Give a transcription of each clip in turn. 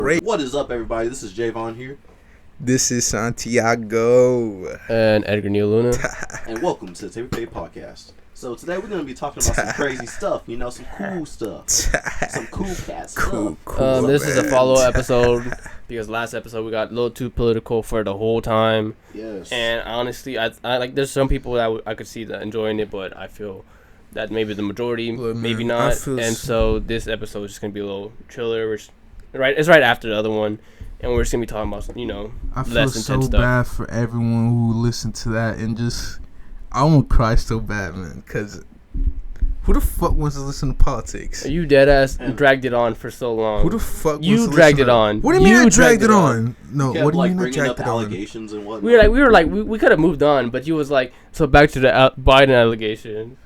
What is up, everybody? This is Javon here. This is Santiago. And Edgar Neil Luna. And welcome to the Table Pay Podcast. So today we're going to be talking about some crazy stuff, some cool stuff. Some cool cat stuff. Cool, this is a follow-up episode because last episode we got a little too political for the whole time. Yes. And honestly, I like there's some people that I could see that enjoying it, but I feel that maybe the majority, maybe not. And so this episode is just going to be a little chiller. It's right after the other one. And we're just going to be talking about, I feel less so intense stuff. bad for everyone who listened to that and just, I won't cry so bad, man, because who the fuck wants to listen to politics? You dead ass dragged it on for so long. Who the fuck wants you to dragged listen it to on. What do you mean I dragged it on? No, kept, what do you mean I bringing dragged up it on? allegations and whatnot. We could have moved on, but you was like, so back to the Biden allegation.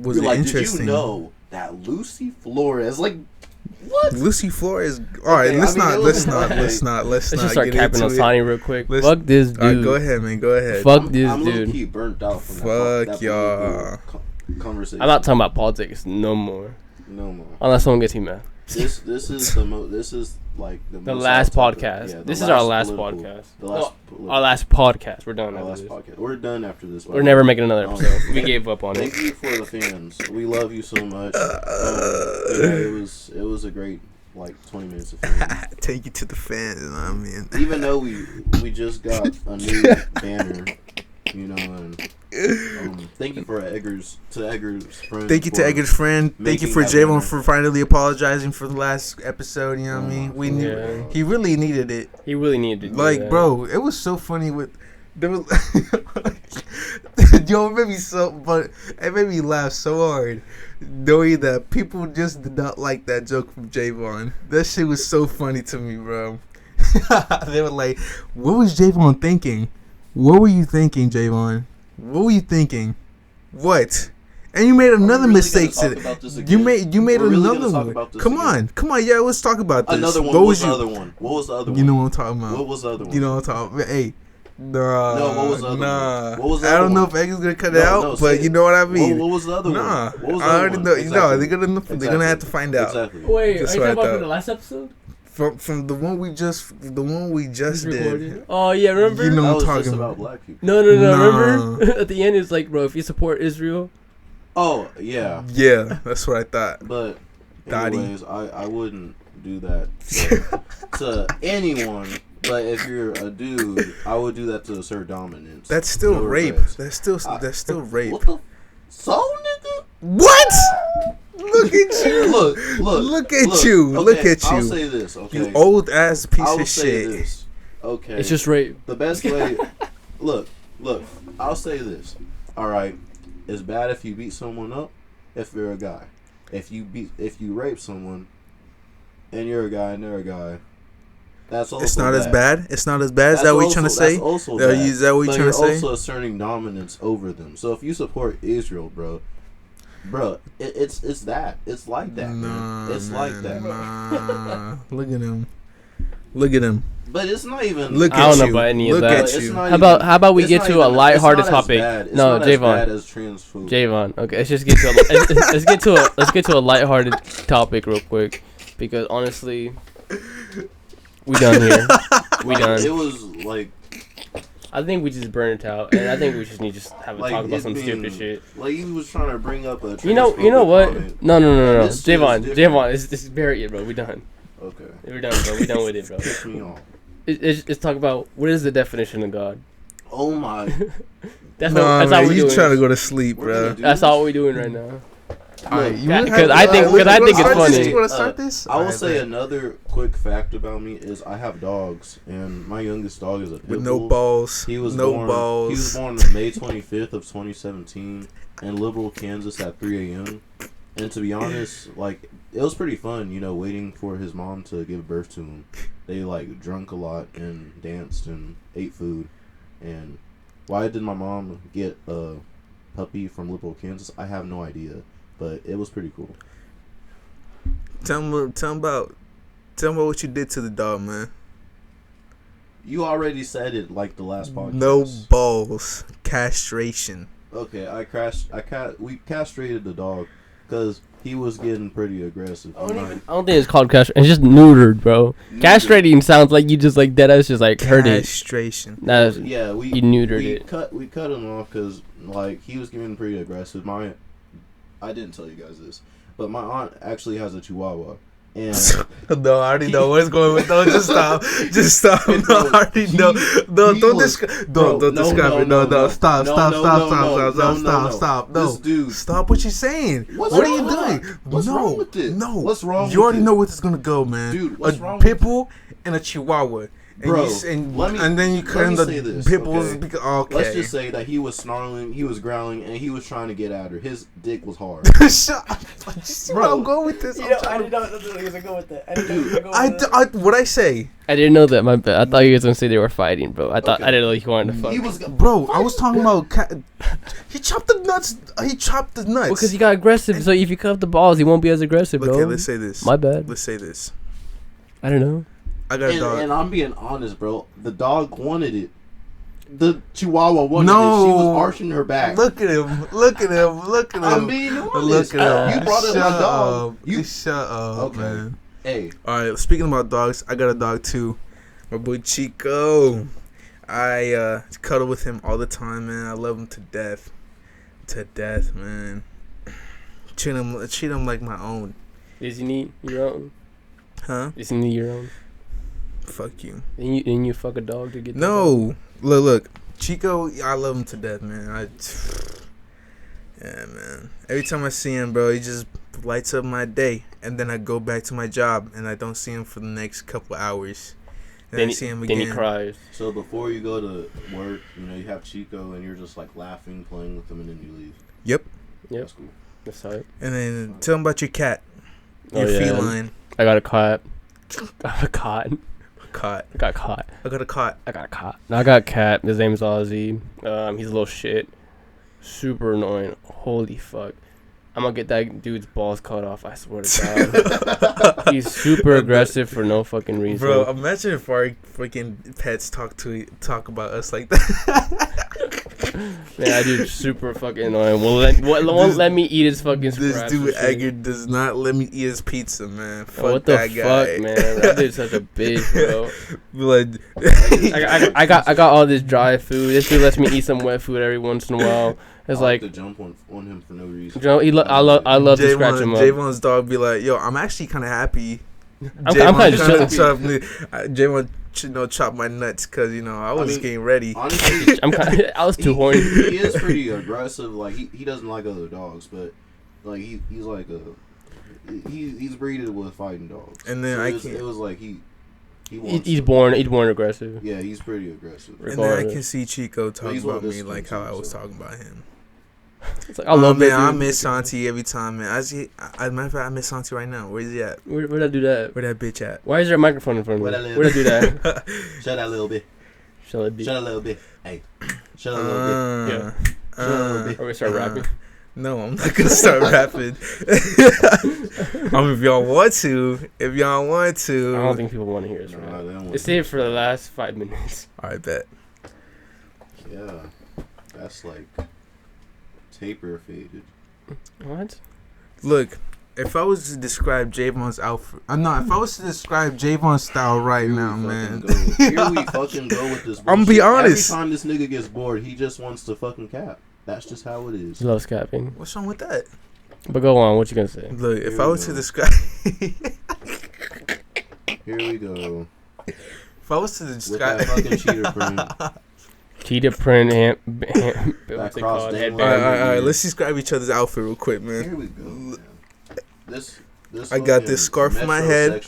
Was it interesting? Did you know that Lucy Flores, what? Lucy Flores. All right, let's not Let's just start get capping on into it. Sonny real quick. Let's- Fuck this dude. All right, go ahead, man. Go ahead. Fuck this I'm dude. low-key burnt out from Fuck that y'all. conversation. I'm not talking about politics no more. No more. Unless someone gets me mad. This is the The last podcast. Yeah, this is our last podcast. Our last podcast. We're done. Our After last this. podcast. We're done after this. We're never making another episode. We gave up on Thank it. you for the fans. We love you so much. It was a great 20 minutes of fun. Take you to the fans, you know what I mean? Even though we just got a new banner, and thank you for Edgar's friend. Thank you to Edgar's friend. Thank you making for that Javon banner. for finally apologizing for the last episode. You know what I mean? We knew Yeah. he really needed it. He really needed to do that. Bro, it was so funny with there was yo, it made me laugh so hard knowing that people just did not like that joke from Javon. That shit was so funny to me, bro. They were like, "What was Javon thinking? What were you thinking, Javon? What were you thinking? What?" And you made another mistake today. You made another one. Come on, yeah, let's talk about this. Another one. What was was the other one? What was the other one? You know what I'm talking about. What was the other one? You know what I'm talking about. Hey, nah. No, what was the other one? What was the I other don't know one? if Edgar's gonna cut No, it out, no, but say you it. know what I mean. What was the other Nah, one? What was the I other already one? know. Exactly. They're gonna have to find out. Exactly. Wait, That's are you what I talking about thought. from the last episode? From the one we just did. Recorded? Oh yeah, remember? You know That what was I'm just talking about about. black people. No. Nah. Remember? At the end, it's like, bro, if you support Israel, Oh yeah, Yeah, that's what I thought. but Dottie. anyways, I wouldn't do that to anyone. But if you're a dude, I would do that to Sir Dominance. That's still No rape. regrets. That's still rape. What the? So nigga? What? Look at you. Look at you. Look at I'll you. say this, okay? You old ass piece I'll of say shit. this, okay? it's just rape. The best way. look. I'll say this. All right, it's bad if you beat someone up. If you're a guy, if you rape someone, and you're a guy and they're a guy, that's also It's not bad. as bad. It's not as bad. Is that what you're trying to say? That's also Is bad. that what you're But trying to say? also asserting dominance over them. So if you support Israel, bro, it's that. It's like that, man. It's like that. Nah. Look at him. But it's not even. Look I don't at know you. about any of Look that. at It's you. not How about we it's get not to even- a lighthearted it's not as topic? bad. It's No, not as Javon. bad as trans food. Javon, okay, let's just get to let's get to a lighthearted topic real quick, because honestly, we done here. We It done. was like I think we just burned it out, and I think we just need to just have a talk about it some being- stupid shit. Like he was trying to bring up a. You know transphobic what? comment. No, This shit is Javon, different. it's bury it, bro. We done. Okay. We're done, bro. We done with it, bro. Piss me off. It's talk about what is the definition of God. Oh my. That's Nah, all man, we're you doing. trying to go to sleep, We're bro. gonna do That's this? all we're doing right now. Alright, you Yeah, wanna 'cause have- I think- alright, 'cause I you think wanna it's start this? funny. You want to start this? I will Alright, say man. another quick fact about me is I have dogs, and my youngest dog is a pit With no bull. balls. He was no born, balls. He was born on May 25th of 2017 in Liberal, Kansas at 3 a.m. And to be honest, it was pretty fun, waiting for his mom to give birth to him. They drunk a lot and danced and ate food. And why did my mom get a puppy from Liberal, Kansas? I have no idea, but it was pretty cool. Tell him about what you did to the dog, man. You already said it the last podcast. No balls. Castration. Okay, we castrated the dog because he was getting pretty aggressive. I don't think it's called castration. It's just neutered, bro. Castrating sounds like you just like deadass just like hurt it. Castration. Yeah, we neutered it. We cut him off because like he was getting pretty aggressive. I didn't tell you guys this, but my aunt actually has a Chihuahua. And no, I already know what's going with. No, just stop. Just stop. No, I already know. No, don't describe it. No, stop. No, this dude. Stop what you're saying. What are you doing? What's wrong with this? No. What's wrong? You already know where this is gonna go, man. Dude, what's wrong? A pit bull and a Chihuahua. Bro, and then you cut in the pit bulls. Okay. Okay. Let's just say that he was snarling, he was growling, and he was trying to get at her. His dick was hard. Shut up. You see where I'm going with this? I didn't know he was gonna go with that. What'd I say? I didn't know that. My bad. I thought you guys were gonna say they were fighting, bro. I didn't know you wanted to fuck. Bro, I was talking about. He chopped the nuts. Well, because he got aggressive. So if you cut up the balls, he won't be as aggressive, bro. Okay, let's say this. My bad. Let's say this. I don't know. I got a dog. And I'm being honest, bro. The dog wanted it. The Chihuahua wanted it. She was arching her back. Look at him. I'm being honest. Look at him. You brought up my dog. Shut up, okay, man. Hey. Alright, speaking about dogs, I got a dog too. My boy Chico. I cuddle with him all the time, man. I love him to death. To death, man. Treat him like my own. Does he need your own? Huh? Does he need your own? Fuck you. And you fuck a dog to get no. Look. Chico, I love him to death, man. Yeah, man. Every time I see him, bro, he just lights up my day. And then I go back to my job, and I don't see him for the next couple hours. Then I see him again. Then he cries. So before you go to work, you have Chico, and you're just like laughing, playing with him, and then you leave. Yep. That's cool. That's tight. And then tell him about your cat. Your feline. I got a cat. I got a cat. No, I got a cat. His name's Ozzy. He's a little shit. Super annoying. Holy fuck. I'm gonna get that dude's balls cut off. I swear to God. He's super aggressive for no fucking reason. Bro, imagine if our freaking pets talk about us like that. Man, that dude's super fucking annoying. Won't let me eat his fucking scraps. This dude Edgar does not let me eat his pizza, man. Fuck what the that guy. fuck, man? That dude's such a bitch, bro. Like, I got all this dry food. This dude lets me eat some wet food every once in a while. It's I like to jump on him for no reason. You know, I love to scratch him up. Javon's dog be like, yo, I'm actually kind of happy. I'm kind of chilling. Javon, chop my nuts because I was getting ready. Honestly, I was too horny. He is pretty aggressive. Like he doesn't like other dogs, but like he's like he's breeded with fighting dogs. And then it was like he's born aggressive. Yeah, he's pretty aggressive. And then I can see Chico talking about me like how I was talking about him. It's like, I love man. I miss Santi every time, man. As matter of fact, I miss Santi right now. Where's he at? Where'd I do that? Where that bitch at? Why is there a microphone in front of me? Where'd I do that? Shut that little bit. Shut a little bit. Hey. Shut a little bit. Yeah. Shut a little bit. Are we start rapping? No, I'm not gonna start rapping. If y'all want to. I don't think people want to hear us. Let's stay here for the last 5 minutes. All right, bet. Yeah, that's like taper faded. What? Look, if I was to describe Javon's outfit, if I was to describe Javon's style right now, man. Here we fucking go with this bullshit. I'm gonna be honest. Every time this nigga gets bored, he just wants to fucking cap. That's just how it is. He loves capping. What's wrong with that? But go on. What you gonna say? Look, if I was to describe. Here we go. If I was to describe. With that fucking cheetah print. Cheetah print, what's it called? All right. Let's describe each other's outfit real quick, man. Here we go. Man. This I got this scarf on my head.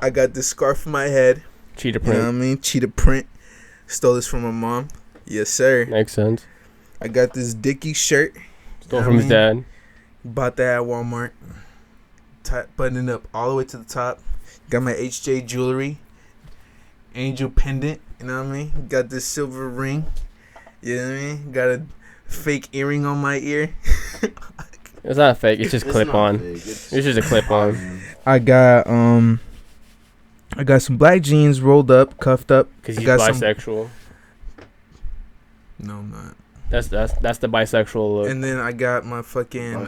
I got this scarf on my head. Cheetah print. You know what I mean? Cheetah print. Stole this from my mom. Yes, sir. Makes sense. I got this Dickie shirt. Stole from his dad. Bought that at Walmart. Buttoning up all the way to the top. Got my HJ jewelry. Angel pendant. You know what I mean? Got this silver ring. You know what I mean? Got a fake earring on my ear. It's not fake. It's just clip on. It's just a clip on. I got some black jeans rolled up, cuffed up. Cause he's bisexual. No, I'm not. That's the bisexual look. And then I got my fucking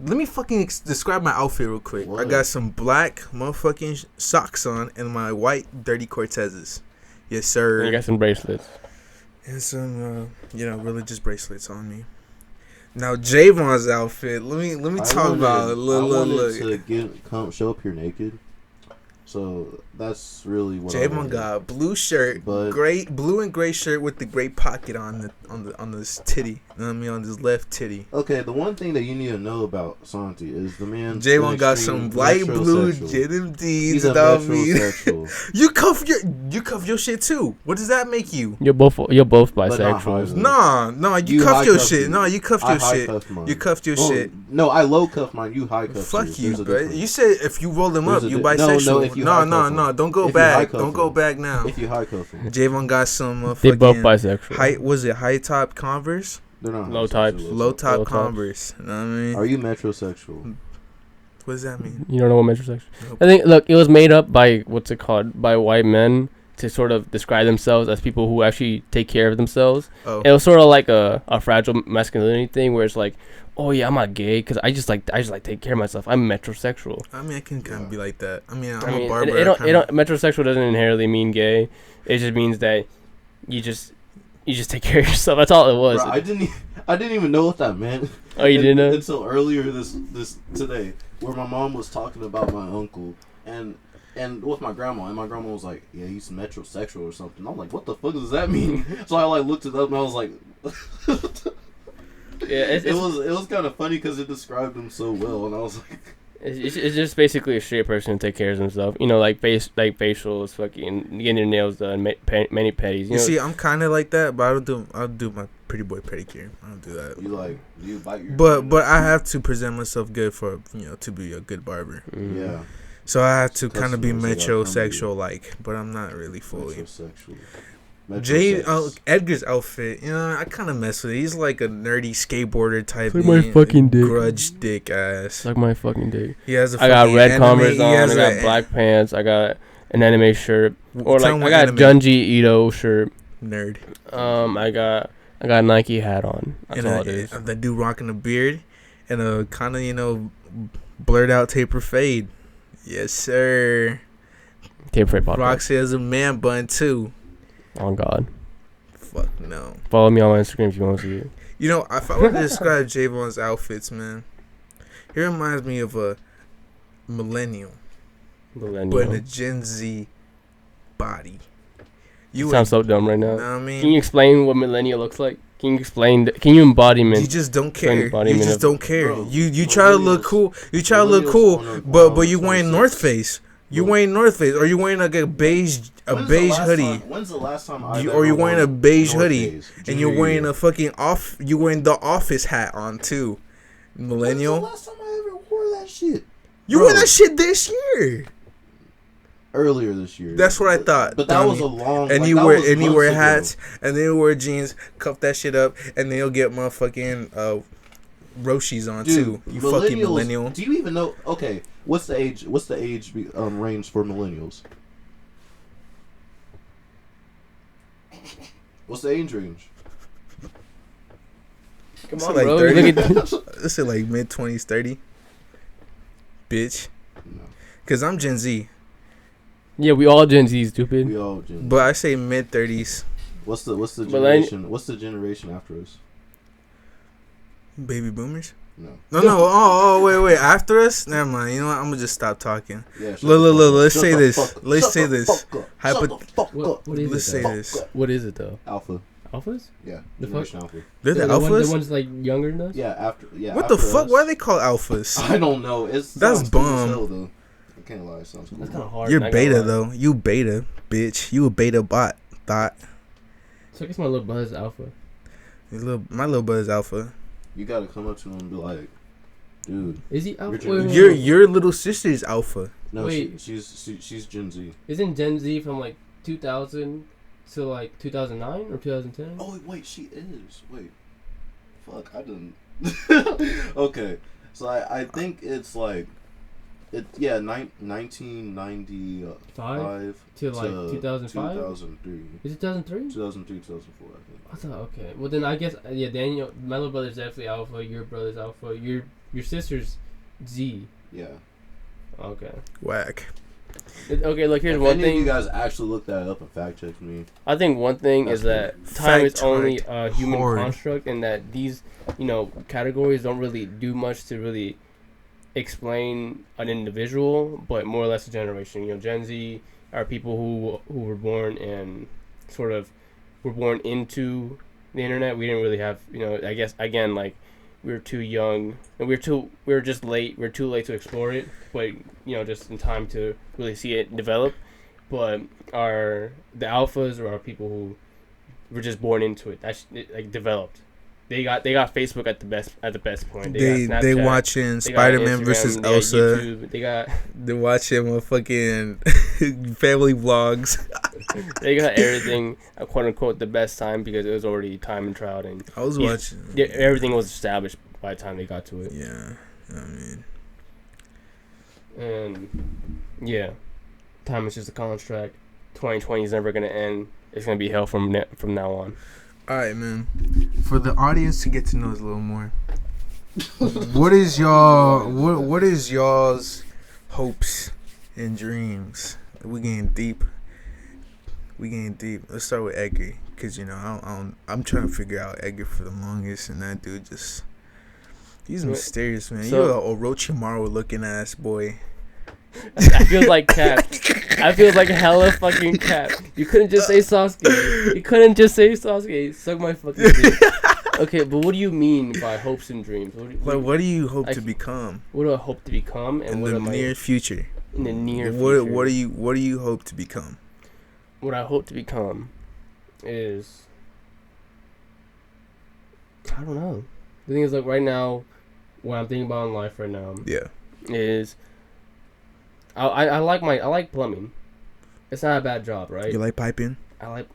Let me fucking describe my outfit real quick. What? I got some black motherfucking socks on and my white dirty Cortezes. Yes, sir. And you got some bracelets. And some, religious bracelets on me. Now Javon's outfit. Let me talk about it. Look. To show up here naked. So that's really what Javon got blue shirt, blue and gray shirt with the gray pocket on this titty. You know what I mean, on this left titty. Okay, the one thing that you need to know about Santi is the man. Javon got some light blue denim D's. He's a metrosexual. You cuff your shit too. What does that make you? You're both bisexual. No, you cuff your shit. No, you cuffed your shit. You cuffed your shit. No, I low cuff mine. You high cuff. Fuck you, bro. You said if you roll them up, you bisexual. No. Don't go back. Don't go back now. If you high cuff them. Javon got some. They both bisexual. Was it high top Converse? They're not low types. Low top Converse. You know what I mean? Are you metrosexual? What does that mean? You don't know what metrosexual? Nope. I think. Look, it was made up by by white men to sort of describe themselves as people who actually take care of themselves. Oh. It was sort of like a fragile masculinity thing where it's like, oh yeah, I'm not gay because I just like take care of myself. I'm metrosexual. I mean, I can kind of be like that. I mean, I'm a barber. Metrosexual doesn't inherently mean gay. It just means that you just take care of yourself. That's all it was. Bro, I didn't even know what that meant. Oh, you didn't know? Until earlier this today, where my mom was talking about my uncle and with my grandma, and my grandma was like, "Yeah, he's metrosexual or something." I'm like, "What the fuck does that mean?" So I looked it up and I was like, "Yeah." It was kind of funny because it described him so well, and I was like. It's just basically a straight person who take care of himself. You know, like facials, fucking getting your nails done, mani pedis. You know? See, I'm kind of like that, but I'll do my pretty boy pedicure. I don't do that. You bite your. But I have to present myself good for to be a good barber. Mm-hmm. Yeah. So I have to kind of be metrosexual like, but I'm not really fully. Metrosexual. Edgar's outfit, I kind of mess with it. He's like a nerdy skateboarder type. Suck my fucking dick. Grudge dick ass. Suck my fucking dick. He has I got red Converse on. I got black pants. I got an anime shirt. Or like I got Junji Ito shirt. Nerd. I got a Nike hat on. That's all it is. The dude rocking a beard and a kind of blurred out taper fade. Yes, sir. Taper fade podcast. Roxy has a man bun too. Oh God. Fuck no. Follow me on my Instagram if you want to see it. If I were to describe Javon's outfits, man, he reminds me of a millennial. But in a Gen Z body. You sound so dumb right now. Know what I mean? Can you explain what millennial looks like? Can you explain? Can you embodiment? You just don't care. You just don't care. Bro, you try to look cool. You try to look cool, but you wearing North Face. You wearing North Face, or you wearing like a beige hoodie. When's the last time or you wearing a beige hoodie, and you're wearing a fucking you wearing the office hat on too, millennial. When's the last time I ever wore that shit? You wore that shit this year. Earlier this year. That's what I thought. But that was a long. And you wear hats, and then you wear jeans, cuff that shit up, and then you'll get motherfucking Roshis on too. You fucking millennial. Do you even know? Okay, what's the age? What's the age range for millennials? What's the age range? Come on, bro. Let's say like mid-20s, 30. Bitch. No. Cause I'm Gen Z. Yeah, we all Gen Z, stupid. We all Gen Z. But I say mid-30s. What's the generation? What's the generation after us? Baby boomers? No. Oh, wait. After us? Never mind. You know what? I'm gonna just stop talking. Yeah, look. Let's say this. Let's say this. What is Let's say this. What is it though? Alpha. Alphas? Yeah. The fuck? Alpha. They're the alphas. The ones like younger than us. Yeah. What the fuck? Why are they called alphas? I don't know. That's bum. I can't lie. It sounds cool. That's kind of hard. You're beta though. You beta, bitch. You a beta bot. Thought. So I guess my little brother is alpha. My little brother is alpha. You gotta come up to him and be like, dude. Is he alpha? Your little sister is alpha. No, she's Gen Z. Isn't Gen Z from like 2000 to like 2009 or 2010? Oh wait, she is. Wait, fuck, I didn't. Okay, so I think it's like, 1995 to like 2005. 2003. Is it 2003? 2003, 2004. I think. I thought okay. Well then I guess Daniel, my little brother's definitely alpha. Your brother's alpha. Your sister's Z. Yeah. Okay. Whack. Okay, look, here's if one any thing. Of you guys actually look that up and fact check me. I think one thing That's is that time is only a human construct, and that these, categories don't really do much to really explain an individual, but more or less a generation. Gen Z are people who were born and sort of were born into the internet. We didn't really have, I guess again, like, we were too young and we were just late. We were too late to explore it, but just in time to really see it develop. But the alphas are people who were just born into it. Like developed. They got Facebook at the best point. They watching Spider-Man versus Elsa. They're watching motherfucking family vlogs. They got everything, quote unquote, the best time because it was already time and trial, and I was watching. Everything was established by the time they got to it. Yeah, I mean, and yeah, time is just a construct. 2020 is never gonna end. It's gonna be hell from now on. All right, man. For the audience to get to know us a little more, what is y'all's hopes and dreams? We getting deep. Let's start with Edgar, cause I'm trying to figure out Edgar for the longest, and that dude he's mysterious, man. You're a Orochimaru looking ass boy. I feel like cap. I feel like hella fucking cap. You couldn't just say Sasuke. Suck my fucking dick. Okay, but what do you mean by hopes and dreams? What do you hope to become? What do I hope to become? And in the near future. In the near future. What do you hope to become? What I hope to become is, I don't know. The thing is, like, right now, what I'm thinking about in life right now, is I like plumbing. It's not a bad job, right? You like piping? I'll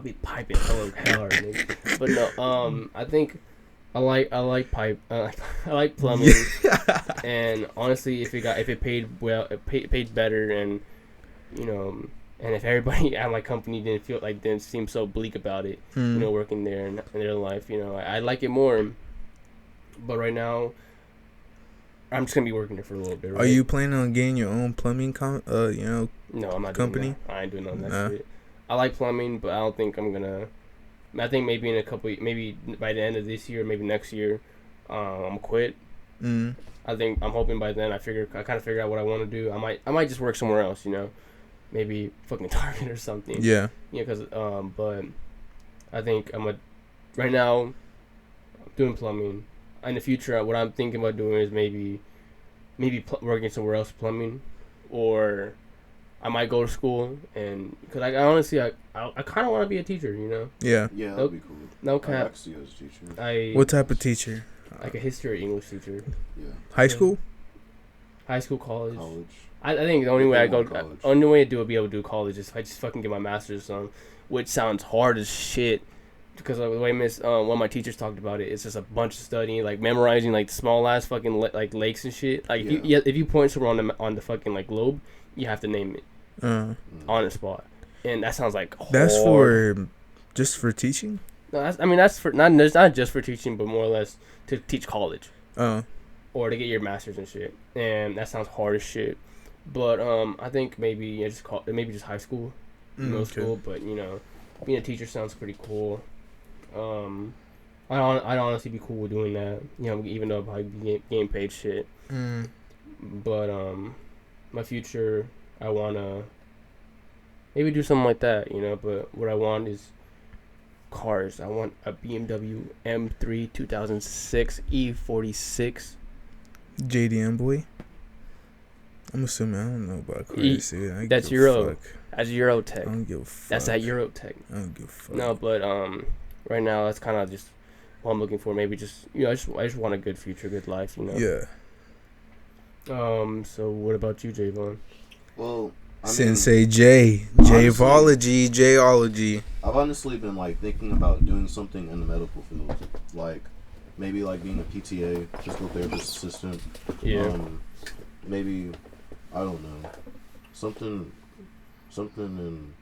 be piping hella hard, nigga. But no, I think I like plumbing. And honestly, if it paid well, it paid better, and and if everybody at my company didn't seem so bleak about it, working there and in their life, I'd like it more. But right now, I'm just gonna be working there for a little bit. Right? Are you planning on getting your own plumbing No, I'm not company? Doing that. I ain't doing none of that shit. I like plumbing, but I don't think I'm gonna. I think maybe in maybe by the end of this year, maybe next year, I'm gonna quit. I'm hoping by then I kind of figure out what I want to do. I might just work somewhere else, maybe fucking Target or something. Yeah. Because but I think right now I'm doing plumbing. In the future, what I'm thinking about doing is maybe working somewhere else plumbing, or I might go to school, and because I honestly I kind of want to be a teacher, Yeah, that'd be cool. No cap. I'd like to see you as a teacher. What type of teacher? Like a history or English teacher. Yeah. High school? High school, college. I think the only way I do be able to do college is if I just fucking get my master's done, which sounds hard as shit. Because the way one of my teachers talked about it, it's just a bunch of studying, like memorizing like small ass fucking like lakes and shit. Like if you point somewhere on the fucking like globe, you have to name it on the spot, and that sounds like hard. That's for just for teaching. No, that's for not just for teaching, but more or less to teach college. Or to get your master's and shit, and that sounds hard as shit. But I think maybe just high school, middle school. But being a teacher sounds pretty cool. I'd honestly be cool with doing that, even though I'd probably be getting paid shit. But my future, I wanna maybe do something like that, But what I want is cars. I want a BMW M3 2006 E46. JDM boy. I'm assuming I don't know about cars. That's Euro. That's Eurotech. I don't give a fuck. That's that Eurotech. I don't give a fuck. No, but right now that's kind of just what I'm looking for. Maybe just I just want a good future, good life. Yeah. So what about you, Javon? Well, Sensei Javology, Jology. I've honestly been thinking about doing something in the medical field, maybe being a PTA, physical therapist assistant. Yeah. Maybe I don't know, something in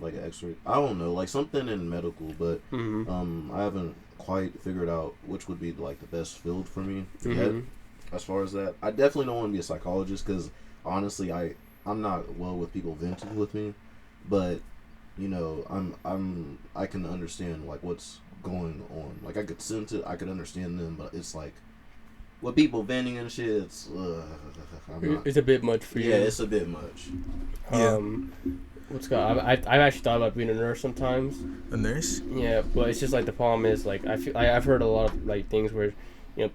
X-ray. I don't know, something in medical, but I haven't quite figured out which would be like the best field for me yet. As far as that, I definitely don't want to be a psychologist because honestly, I'm not well with people venting with me, but you know, I can understand like what's going on. Like I could sense it, I could understand them, but it's like with people venting and shit, it's a bit much for you. Yeah, it's a bit much. I've actually thought about being a nurse sometimes. A nurse? Yeah, but it's just like the problem is like I've heard a lot of like things where, you know,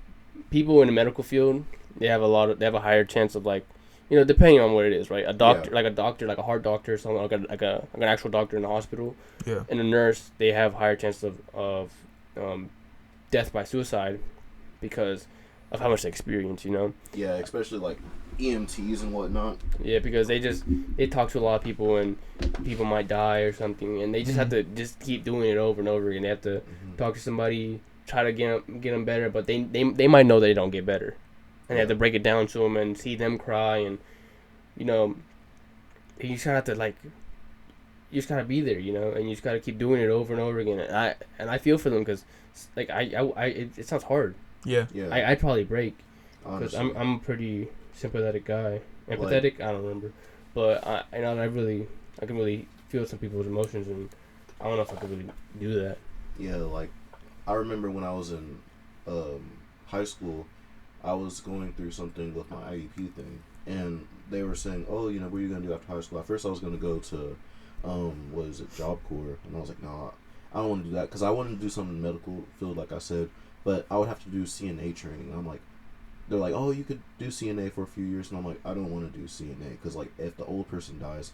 people in the medical field they have a higher chance of like, you know, depending on what it is, right? A doctor, like a heart doctor or something, like an actual doctor in the hospital. Yeah. And a nurse, they have higher chance of death by suicide because of how much they experience, you know? Yeah, especially like EMTs and whatnot. Yeah, because they talk to a lot of people and people might die or something, and they just have to just keep doing it over and over again. They have to talk to somebody, try to get them better, but they might know they don't get better, and they have to break it down to them and see them cry, and you know, you just have to like, you just gotta be there, you know, and you just gotta keep doing it over and over again. And I feel for them because like it sounds hard. Yeah. I'd probably break because I'm a pretty sympathetic guy. Empathetic, I don't remember, but I can really feel some people's emotions, and I don't know if I could really do that. Yeah, like I remember when I was in high school, I was going through something with my IEP thing, and they were saying, "Oh, you know, what are you gonna do after high school?" At first, I was gonna go to Job Corps, and I was like, "Nah, I don't want to do that," because I wanted to do something in the medical field, like I said, but I would have to do CNA training. And I'm like, they're like, "Oh, you could do CNA for a few years," and I'm like, I don't want to do CNA because like if the old person dies,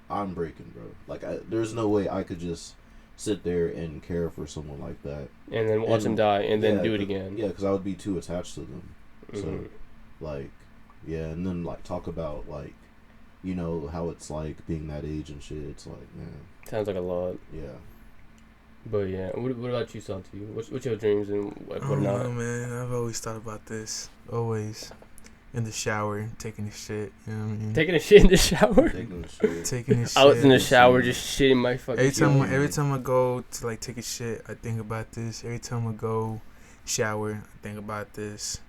I'm breaking, bro. Like there's no way I could just sit there and care for someone like that and then watch them die and then do it again. Yeah, because I would be too attached to them. So like, yeah, and then like talk about like, you know, how it's like being that age and shit. It's like, man, sounds like a lot. Yeah. But yeah, what about you, Santi? What's your dreams and what not? Oh man, I've always thought about this. Always in the shower, taking a shit. You know what I mean? Taking a shit in the shower. Taking a shit. I was in the shower just shitting my fucking. Every time I go to like take a shit, I think about this. Every time I go shower, I think about this.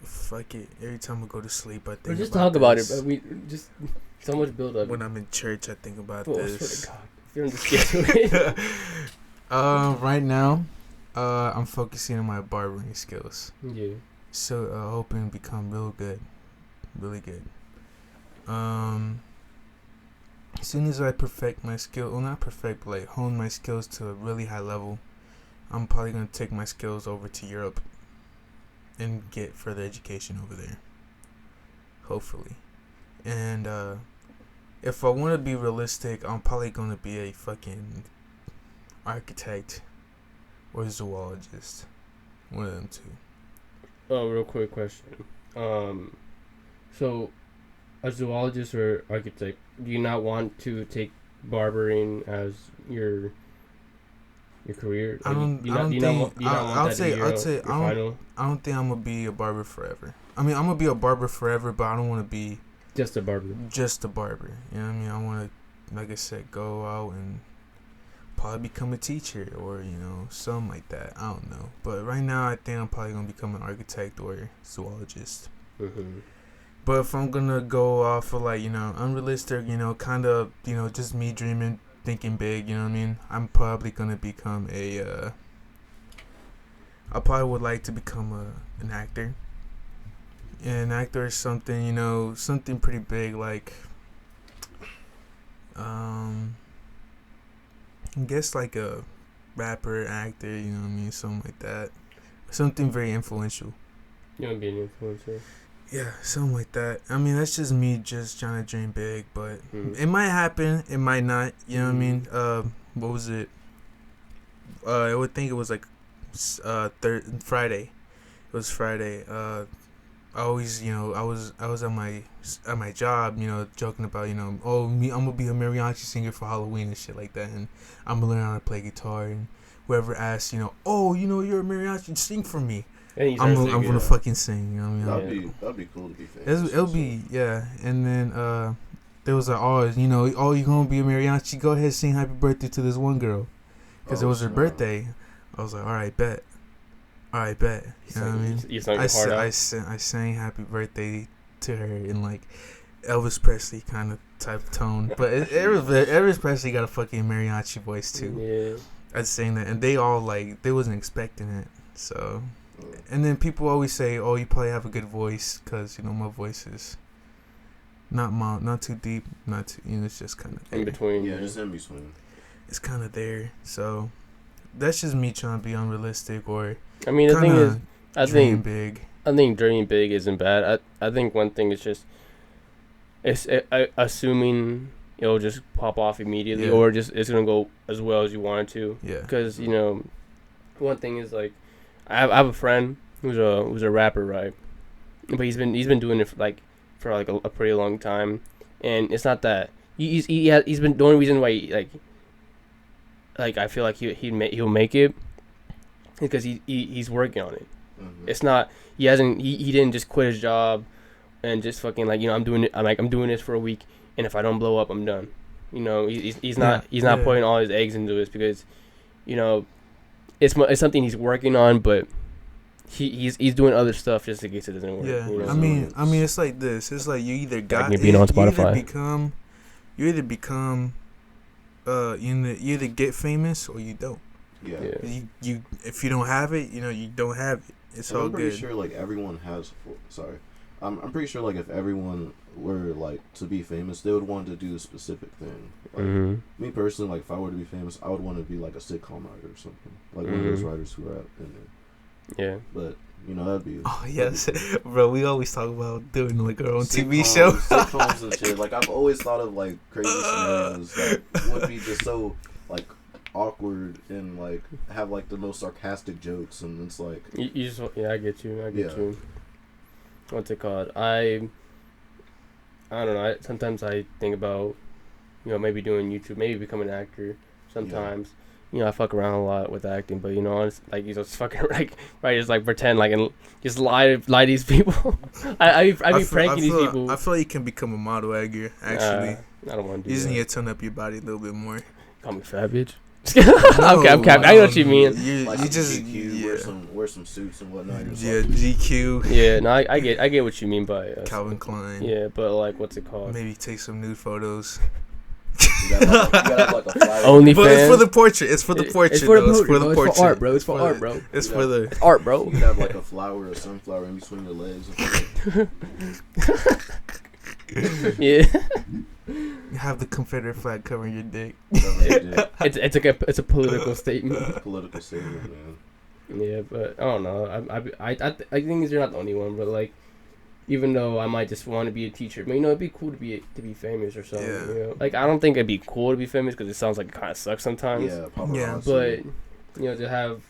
Fuck it. Every time I go to sleep, I think. Just about talk this. about it, but we just so much build up. When I'm in church, I think about this. this. I swear to God. You're on the schedule. Right now, I'm focusing on my barbering skills. Yeah. So hoping to become really good. As soon as I perfect my skill, well, not perfect, but like hone my skills to a really high level, I'm probably gonna take my skills over to Europe and get further education over there. Hopefully, and if I want to be realistic, I'm probably gonna be a fucking architect or zoologist. One of them two. Oh, real quick question. So, a zoologist or architect, do you not want to take barbering as your career? I don't think I'm gonna be a barber forever. I mean, I'm gonna be a barber forever, but I don't want to be just a barber. Just a barber. You know what I mean? I want to, like I said, go out and probably become a teacher or, you know, something like that. I don't know. But right now, I think I'm probably going to become an architect or zoologist. Mm-hmm. But if I'm going to go off of, like, you know, unrealistic, you know, kind of, you know, just me dreaming, thinking big, you know what I mean? I'm probably going to become I probably would like to become an actor. And an actor is something, you know, something pretty big, like, I guess like a rapper, actor, you know what I mean, something like that. Something very influential. You want to be an influencer? Yeah, something like that. I mean, that's just me just trying to dream big, but it might happen, it might not, you know what I mean? What was it? I would think it was like Friday. It was Friday. I always, you know, I was at my job, you know, joking about, you know, I'm gonna be a mariachi singer for Halloween and shit like that, and I'm gonna learn how to play guitar, and whoever asks, you know, oh, you know, you're a mariachi, sing for me. I'm gonna fucking sing, you know what I mean? That'd be cool to be famous. It'll be, yeah. And then there was like, oh, you know, you're gonna be a mariachi, go ahead, sing happy birthday to this one girl, because it was her birthday. I was like, all right, bet. You know what I mean? You sang your heart out? I sang happy birthday to her in like Elvis Presley kind of type of tone. But Elvis Presley got a fucking mariachi voice too. Yeah. I was saying that, and they all like, they wasn't expecting it. So, and then people always say, oh, you probably have a good voice because, you know, my voice is not too deep, not too, you know, it's just kind of in between. Yeah, just in between. It's kind of there. So that's just me trying to be unrealistic or. I mean, the thing is, I think dreaming big isn't bad. I think one thing is just, it's assuming it'll just pop off immediately, or just it's gonna go as well as you want it to. Yeah. Because you know, one thing is like, I have a friend who's a rapper, right? But he's been doing it for a pretty long time, and it's not that he's been the only reason why like I feel like he'll make it because he's working on it. Mm-hmm. It's not he didn't just quit his job and just fucking like, you know, I'm doing this for a week, and if I don't blow up, I'm done. You know, he's not putting all his eggs into this because, you know, it's something he's working on, but he's doing other stuff just in case it doesn't work. Yeah, you know? I mean, it's like this. It's like you either got it, on Spotify. you either get famous or you don't. Yeah. You if you don't have it, you know, you don't have it. It's all good. I'm pretty sure like everyone has. Sorry, I'm pretty sure like if everyone were like to be famous, they would want to do a specific thing. Like, me personally, like if I were to be famous, I would want to be like a sitcom writer or something, like one of those writers who are in there. Yeah. But you know that'd be. Oh yes, bro. We always talk about doing like our own TV show, sitcoms and shit. Like I've always thought of like crazy scenarios that would be just so like awkward and like have like the most sarcastic jokes, and it's like you just I get you. What's it called? I don't know. Sometimes I think about, you know, maybe doing YouTube, maybe becoming an actor. Sometimes, you know, I fuck around a lot with acting, but you know, it's like, you know, just fucking like, right, just like pretend like and just lie to these people. I be pranking these people. I feel like you can become a model, Edgar. Actually, I don't want to do you just that. need to tone up your body a little bit more. Call me fat bitch. Okay, I know what you mean. Like you just wear some suits and whatnot. Yeah, GQ. Yeah, no, I get what you mean by Calvin Klein. Yeah, but like, what's it called? Maybe take some nude photos. You gotta like a flyer. OnlyFans. But it's for the portrait. It's for the portrait. It's for the portrait. It's for art, bro. It's for art, bro. It's for the art, bro. You could have like a flower or sunflower in between your legs. Yeah. You have the Confederate flag covering your dick. It's a political statement. Political statement, man. Yeah, but I don't know. I think you're not the only one, but like, even though I might just want to be a teacher, but you know, it'd be cool to be famous or something. Yeah. You know? Like, I don't think it'd be cool to be famous because it sounds like it kind of sucks sometimes. Yeah, paparazzi. But you know, to have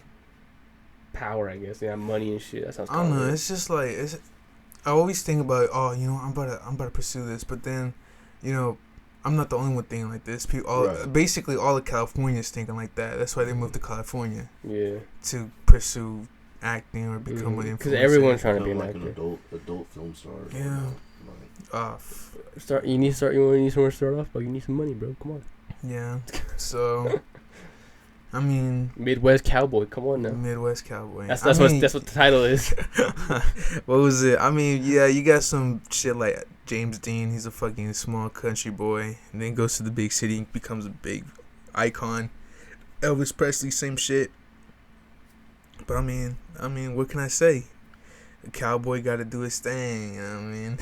power, I guess, and have money and shit. That sounds. I don't know. It's just like I always think about, oh, you know, I'm about to pursue this, but then, you know, I'm not the only one thinking like this. Basically, all of California is thinking like that. That's why they moved to California. Yeah. To pursue acting or become an influencer. Because everyone's trying to be an actor. An adult film star. Yeah. You need somewhere to start off, but you need some money, bro. Come on. Yeah. So, I mean, Midwest Cowboy. Come on now. Midwest Cowboy. That's what the title is. What was it? I mean, yeah, you got some shit like James Dean. He's a fucking small country boy, and then goes to the big city and becomes a big icon. Elvis Presley, same shit. But I mean, what can I say? The cowboy got to do his thing. You know what I mean?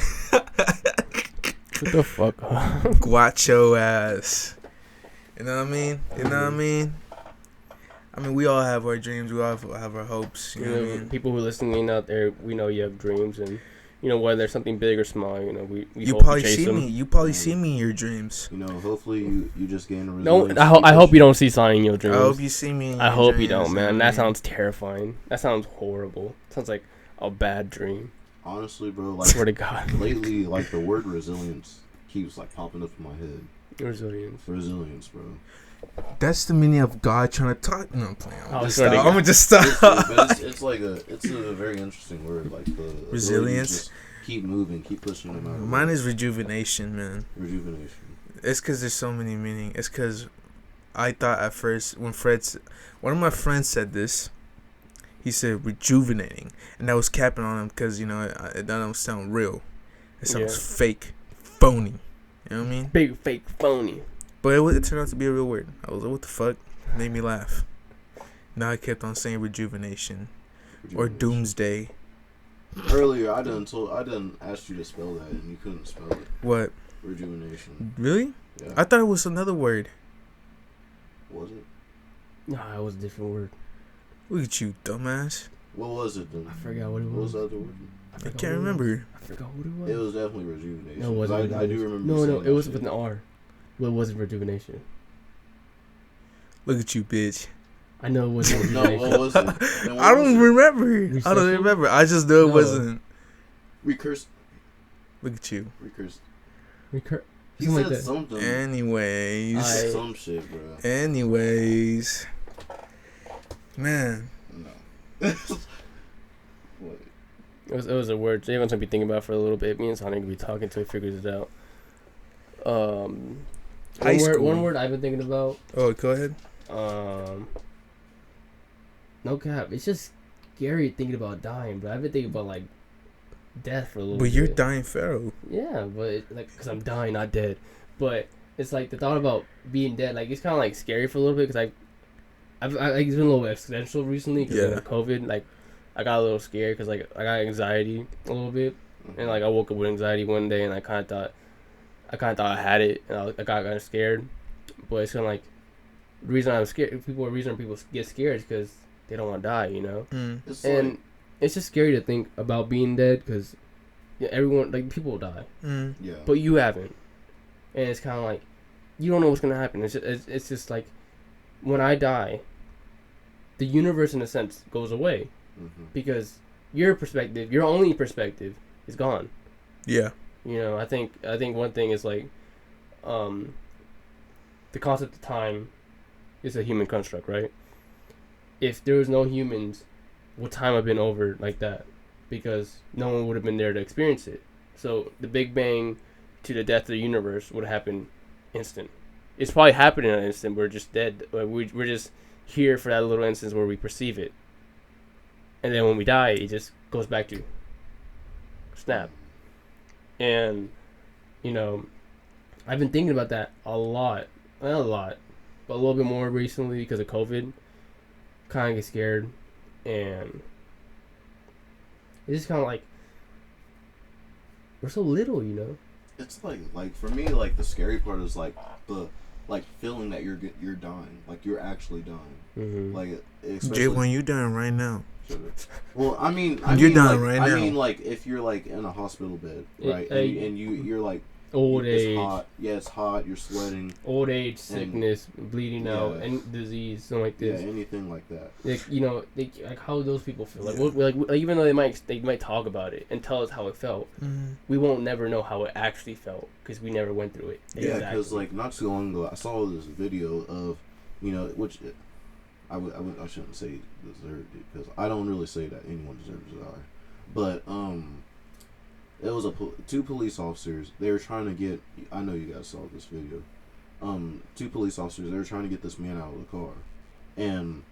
What the fuck? Guacho ass. You know what I mean? I mean, we all have our dreams. We all have our hopes. You know what I mean? People who are listening out there, we know you have dreams, and you know, whether something big or small, you know, we you hope probably to chase see them. me. You probably see me in your dreams. You know, hopefully you just gain a resilience. resilience. I hope you don't see sign in your dreams. I hope you see me in your I hope dreams, you don't, man. That sounds terrifying. That sounds horrible. Sounds like a bad dream. Honestly, bro, like, swear to God. Lately, like, the word resilience keeps like popping up in my head. Resilience, bro. That's the meaning of God trying to talk. No, I'm playing. I'm gonna just stop. It's a very interesting word, like the resilience. Keep moving, keep pushing no matter. Mine is rejuvenation, man. Rejuvenation. It's because there's so many meanings. It's because I thought at first when one of my friends said this, he said rejuvenating, and I was capping on him because it doesn't sound real. It sounds fake, phony. You know what I mean? Big fake phony. But it turned out to be a real word. I was like, what the fuck? It made me laugh. Now I kept on saying rejuvenation. Or doomsday. Earlier, I didn't ask you to spell that, and you couldn't spell it. What? Rejuvenation. Really? Yeah. I thought it was another word. Was it? Nah, it was a different word. Look at you, dumbass. What was it then? I forgot what it was. What was the other word? I can't remember. I forgot what it was. It was definitely rejuvenation. No, it wasn't. I do remember. No, it was with an R. But it wasn't rejuvenation. Look at you, bitch. I know it wasn't. No, what was it? I don't remember. I don't remember. I just know it wasn't. Recurse. Look at you. Recurse. He Something said like something. Anyways. Some shit, bro. Anyways. Man. No. What? It was a word Javon's gonna be thinking about for a little bit. Me and Sonic gonna be talking until he figures it out. One word I've been thinking about. Oh, go ahead. No cap. It's just scary thinking about dying, but I've been thinking about like death for a little bit. But you're dying, Pharaoh. Yeah, but because I'm dying, not dead. But it's like the thought about being dead. Like it's kind of like scary for a little bit because it's been a little existential recently because of COVID. Like I got a little scared because like I got anxiety a little bit, and like I woke up with anxiety one day, and I kind of thought I had it, and I got kind of scared. But it's kind of like the reason I'm scared. People get scared is because they don't want to die, you know. It's just scary to think about being dead because everyone, like, people die. Yeah. But you haven't, and it's kind of like you don't know what's gonna happen. It's just like when I die, the universe in a sense goes away because your only perspective is gone. Yeah. You know, I think one thing is like, the concept of time is a human construct, right? If there was no humans, would time have been over like that? Because no one would have been there to experience it. So the Big Bang to the death of the universe would happen instant. It's probably happened in an instant. We're just dead. We're just here for that little instance where we perceive it. And then when we die, it just goes back to snap. And, you know, I've been thinking about that a lot. Not a lot, but a little bit more recently because of COVID. Kind of get scared. And it's just kind of like, we're so little, you know? It's like for me, like the scary part is like the feeling that you're dying, like you're actually dying. Like Jay, when you dying right now. Well, I mean, you're dying like, right now. I mean, like if you're like in a hospital bed, right, and you're like old age. It's hot. Yeah, it's hot. You're sweating. Old age, sickness, bleeding out, and disease, something like this. Yeah, anything like that. Like, you know, like how those people feel. Like, even though they might talk about it and tell us how it felt, we won't never know how it actually felt because we never went through it. Yeah, because like not too long ago, I saw this video of, you know, which I shouldn't say deserved it because I don't really say that anyone deserves to die, but it was two police officers. They were trying to get. I know you guys saw this video. Two police officers. They were trying to get this man out of the car, and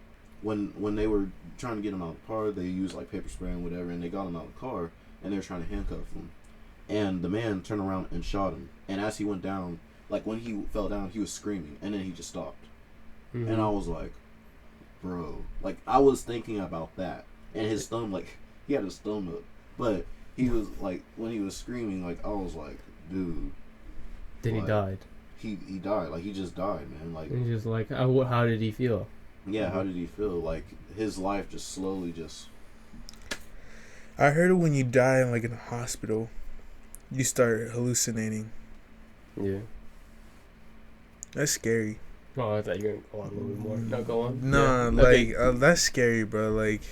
when they were trying to get him out of the car, they used like pepper spray and whatever, and they got him out of the car, and they were trying to handcuff him, and the man turned around and shot him. And as he went down, like when he fell down, he was screaming, and then he just stopped, and I was like, bro, like I was thinking about that, and his thumb, like he had his thumb up, but. He was like when he was screaming, like I was like, dude. Then he died. He died. Like he just died, man. Like and just like how did he feel? Yeah, how did he feel? Like his life just slowly just. I heard when you die like in a hospital, you start hallucinating. Yeah. That's scary. Oh, I thought you were gonna go on a little bit more. No, go on. No, yeah. That's scary, bro. Like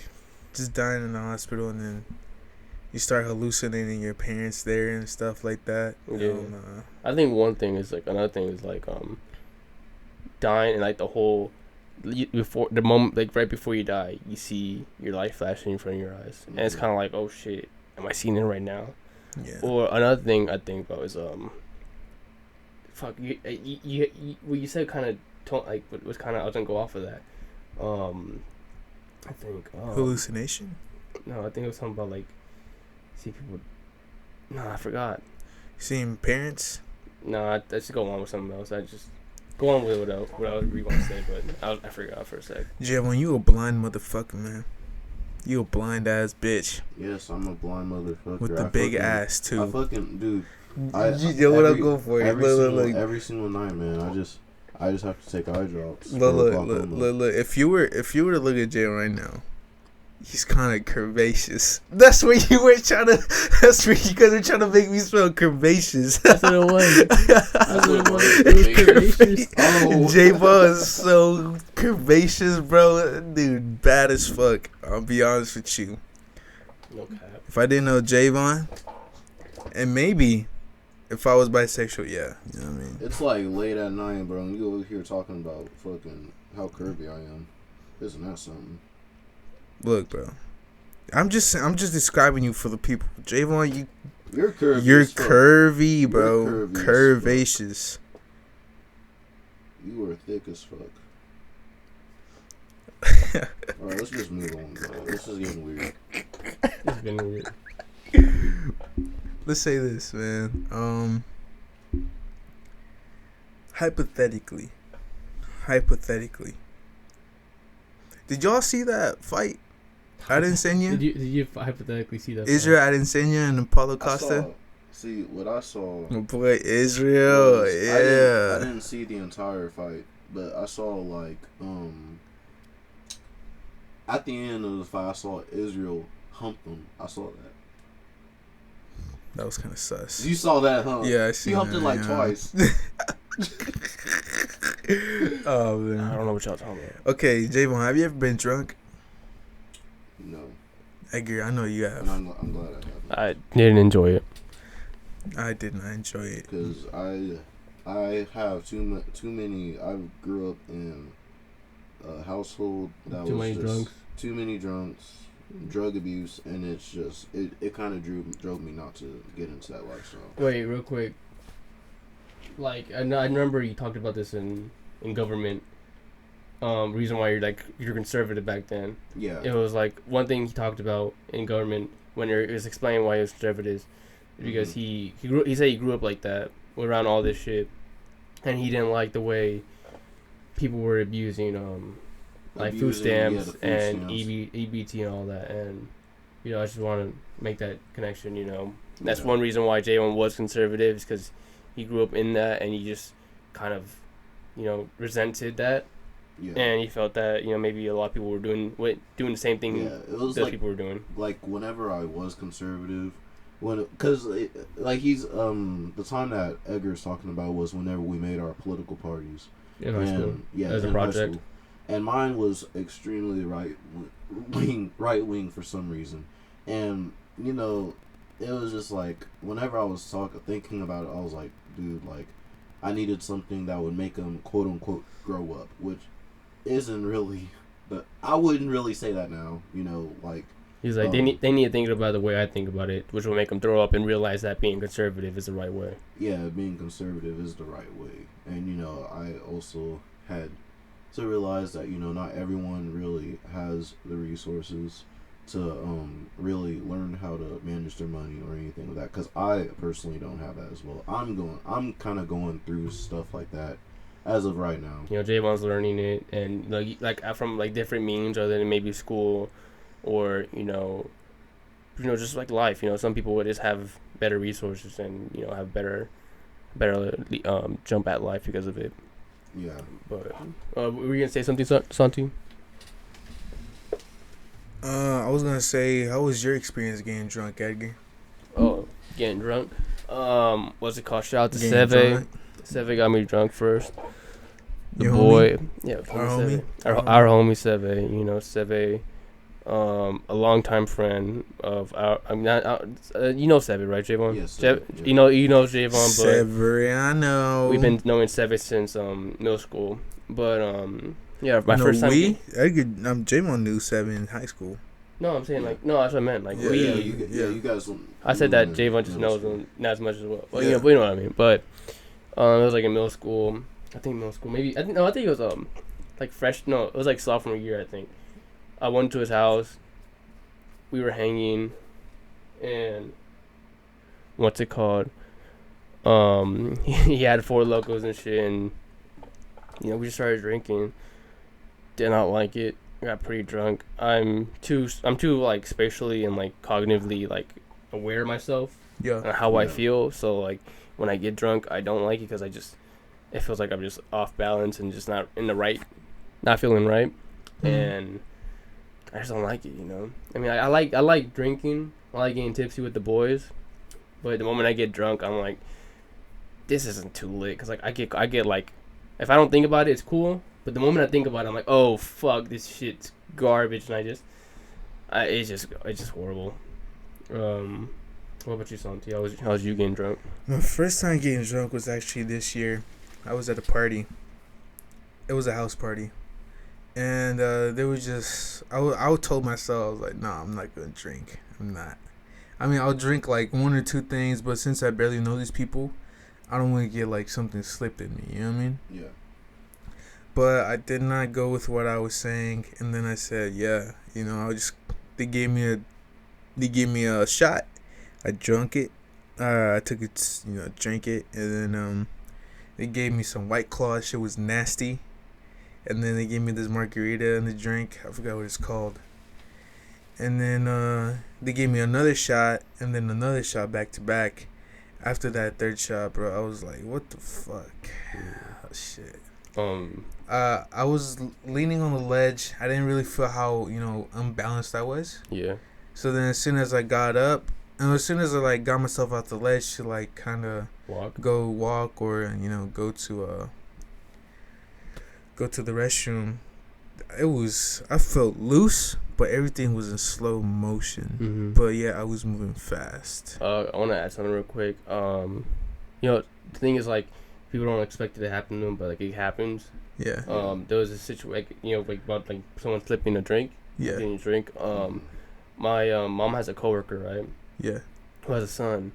just dying in the hospital and then. You start hallucinating your parents there and stuff like that. Yeah. I think another thing is like dying and like the whole before the moment, like right before you die, you see your life flashing in front of your eyes, and it's kind of like, oh shit, am I seeing it right now? Yeah. Or another thing I think about is what you said kind of was kind of I was gonna go off of that. I think hallucination. No, I think it was something about like see people. No, I forgot. Seeing parents. No, I just go on with something else. I just go on with what I really want to say, but I forgot for a sec. Javon, you a blind motherfucker, man. You a blind ass bitch. Yes, I'm a blind motherfucker. With the big ass too. I fucking dude. You know what I'm going for? Every single night, man. I just have to take eye drops. Look. If you were to look at Jay right now, he's kind of curvaceous. That's what you were trying to. That's what you guys were trying to make me spell curvaceous. That's what it was. That's what it was. Curvaceous. Oh. J-Ball is so curvaceous, bro. Dude, bad as fuck. I'll be honest with you. No cap. If I didn't know Javon, and maybe if I was bisexual, yeah, you know what I mean. It's like late at night, bro. And you over here talking about fucking how curvy I am. Isn't that something? Look, bro. I'm just describing you for the people. Javon, you're curvy. You're curvy, bro. You're curvaceous. You are thick as fuck. Alright, let's just move on, bro. This is getting weird. It's been weird. Let's say this, man. Hypothetically. Did y'all see that fight? Adesanya? Did you hypothetically see that? Israel Adesanya and Paulo Costa? See, what I saw... Oh boy, Israel, yeah. I didn't see the entire fight, but I saw, like, at the end of the fight, I saw Israel hump him. I saw that. That was kind of sus. You saw that, huh? Yeah, I see. He humped it, like, twice. Oh, man. I don't know what y'all talking about. Okay, Javon, have you ever been drunk? No. Edgar, I know you have. I'm glad I haven't. I didn't enjoy it. I did not enjoy it. Because I have too many. I grew up in a household that too was many just drunks. Too many drunks, drug abuse, and it's just it kind of drove me not to get into that lifestyle. Wait, real quick. Like I remember you talked about this in government. Reason why you're conservative back then. Yeah. It was like one thing he talked about in government when he was explaining why he was conservative, because he said he grew up like that around all this shit, and he didn't like the way people were abusing like food stamps and EBT and all that, and I just want to make that connection. That's one reason why J1 was conservative, is because he grew up in that, and he just kind of resented that. Yeah. And he felt that maybe a lot of people were doing the same thing those people were doing. Like whenever I was conservative, because he's the time that Edgar's talking about was whenever we made our political parties in high school. Yeah, as a project. And mine was extremely right wing for some reason, and it was just like whenever I was thinking about it, I was like, dude, like I needed something that would make them quote unquote grow up, which isn't really, but I wouldn't really say that now. Like he's like they need to think about the way I think about it, which will make them throw up and realize that being conservative is the right way. Yeah, being conservative is the right way, and I also had to realize that not everyone really has the resources to really learn how to manage their money or anything like that, because I personally don't have that as well. I'm kind of going through stuff like that as of right now. Javon's learning it, and like from like different means other than maybe school or just like life. Some people would just have better resources and have better jump at life because of it. Yeah. But were you gonna say something, Santi? I was gonna say, how was your experience getting drunk, Edgar? Oh, getting drunk. What's it called? Shout out to Seve. Seve got me drunk first. The your boy, homie? Yeah, our homie, our homie Seve. Seve, a longtime friend of our. I'm not. Seve, right, Javon? Yes. You know Javon, but Severiano. we've been knowing Seve since middle school. But yeah, my first time. Javon knew Seve in high school. No, I'm saying that's what I meant. Like you guys. I said that Javon just knows him not as much as well. Well, you know what I mean. But it was like in middle school, I think middle school. Maybe I think it was like fresh. No, it was like sophomore year. I think. I went to his house. We were hanging, and what's it called? He had Four Locos and shit, and we just started drinking. Did not like it. Got pretty drunk. I'm too like spatially and like cognitively like aware of myself. Yeah. And how I feel. So like when I get drunk, I don't like it because it feels like I'm just off balance and just not feeling right, and I just don't like it. I mean, I like drinking. I like getting tipsy with the boys, but the moment I get drunk, I'm like, this isn't too lit. Cause like I get like, if I don't think about it, it's cool. But the moment I think about it, I'm like, oh fuck, this shit's garbage, and it's just horrible. What about you, Santi? How's you getting drunk? My first time getting drunk was actually this year. I was at a party. It was a house party, and there was just I told myself, I was like, nah, I'm not gonna drink. I'm not. I mean, I'll drink like one or two things, but since I barely know these people, I don't want to get like something slipped in me. You know what I mean? Yeah. But I did not go with what I was saying, and then I said, yeah, they gave me a shot. I drank it. I took it, drank it, and then they gave me some White Claw. Shit was nasty. And then they gave me this margarita in the drink. I forgot what it's called. And then they gave me another shot, and then another shot back to back. After that third shot, bro, I was like, what the fuck? Oh, shit. I was leaning on the ledge. I didn't really feel how, unbalanced I was. Yeah. So then as soon as I got up, and as soon as I, like, got myself off the ledge to, like, kind of go walk or, go to the restroom, I felt loose, but everything was in slow motion. Mm-hmm. But, yeah, I was moving fast. I want to add something real quick. The thing is, like, people don't expect it to happen to them, but, like, it happens. Yeah. There was a situation, about, like, someone flipping a drink. Yeah. Getting a drink. My mom has a coworker, right? Yeah. Who has a son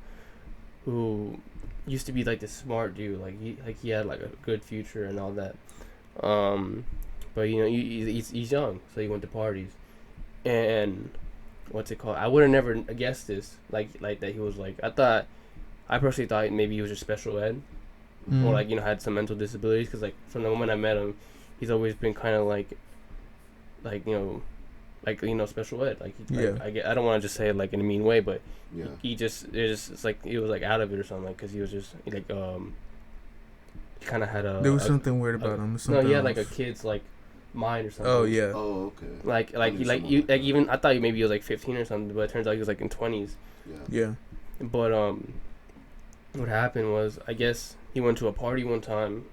who used to be, like, this smart dude. He had, like, a good future and all that. But, he's young, so he went to parties. And what's it called? I would have never guessed this, like that he was, like, I personally thought maybe he was just special ed. Or, like, had some mental disabilities. Because, like, from the moment I met him, he's always been kind of, like, special ed. I don't want to just say it, like, in a mean way, but it's like, he was, like, out of it or something. Like, because he was just, like, he kind of had there was something weird about him. No, he had, like, a kid's, like, mind or something. Oh, yeah. Oh, okay. Like even I thought maybe he was, like, 15 or something, but it turns out he was, like, in 20s. Yeah. But, what happened was, I guess he went to a party one time,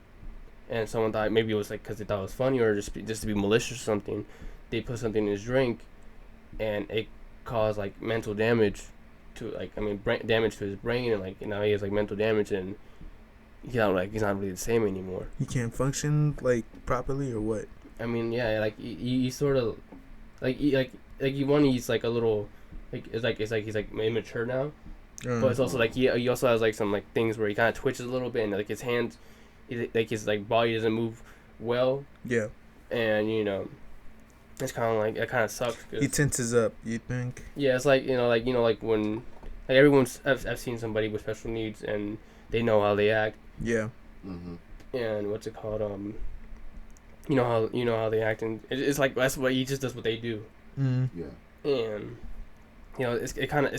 and someone thought maybe it was, like, because they thought it was funny or just to be malicious or something. They put something in his drink, and it caused, like, mental damage to, like, damage to his brain, and, like, now he has, like, mental damage, and he's not really the same anymore. He can't function, like, properly, or what? I mean, yeah, like, he sort of, he's, like, a little, like, it's like he's, like, immature now. But it's also, like, he also has, like, some, like, things where he kind of twitches a little bit, and, like, his hands, like, his, like, body doesn't move well. Yeah. And, it's kind of, like, it kind of sucks. He tenses up, you think? Yeah, it's like, like, when, like, everyone's, I've seen somebody with special needs, and they know how they act. Yeah. Mm-hmm. And what's it called, you know how they act, and it's like, that's what, he just does what they do. Mm-hmm. Yeah. And, it kind of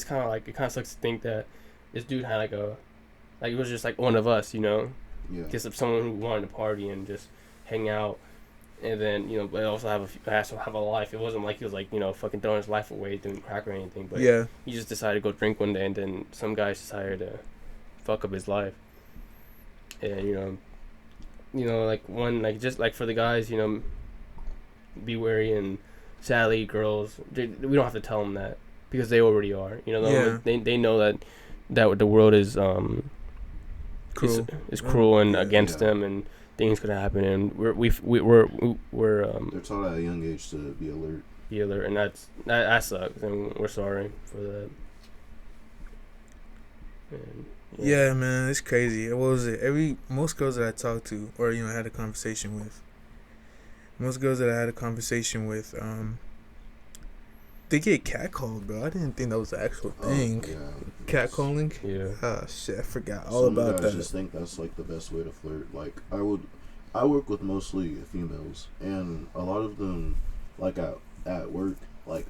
sucks to think that this dude had, like, it was just, like, one of us, Yeah. Just someone who wanted to party and just hang out, and then, but also have a life. It wasn't like he was, like, fucking throwing his life away doing crack or anything, but yeah, he just decided to go drink one day, and then some guys decided to fuck up his life. And, like, one, like, just, like, for the guys, be wary, and sadly, girls, we don't have to tell them that, because they already are. They know that the world is cruel. Is cruel and against them, and things could happen, and we're they're taught at a young age to be alert. And that sucks, and we're sorry for that. And Yeah, man, it's crazy. What was it? Most girls that I talked to, or had a conversation with, they get catcalled, bro. I didn't think that was the actual thing. Yeah. Catcalling. Yeah. Oh shit, I forgot all about that. I just think that's like the best way to flirt. Like I work with mostly females, and a lot of them, like at work, like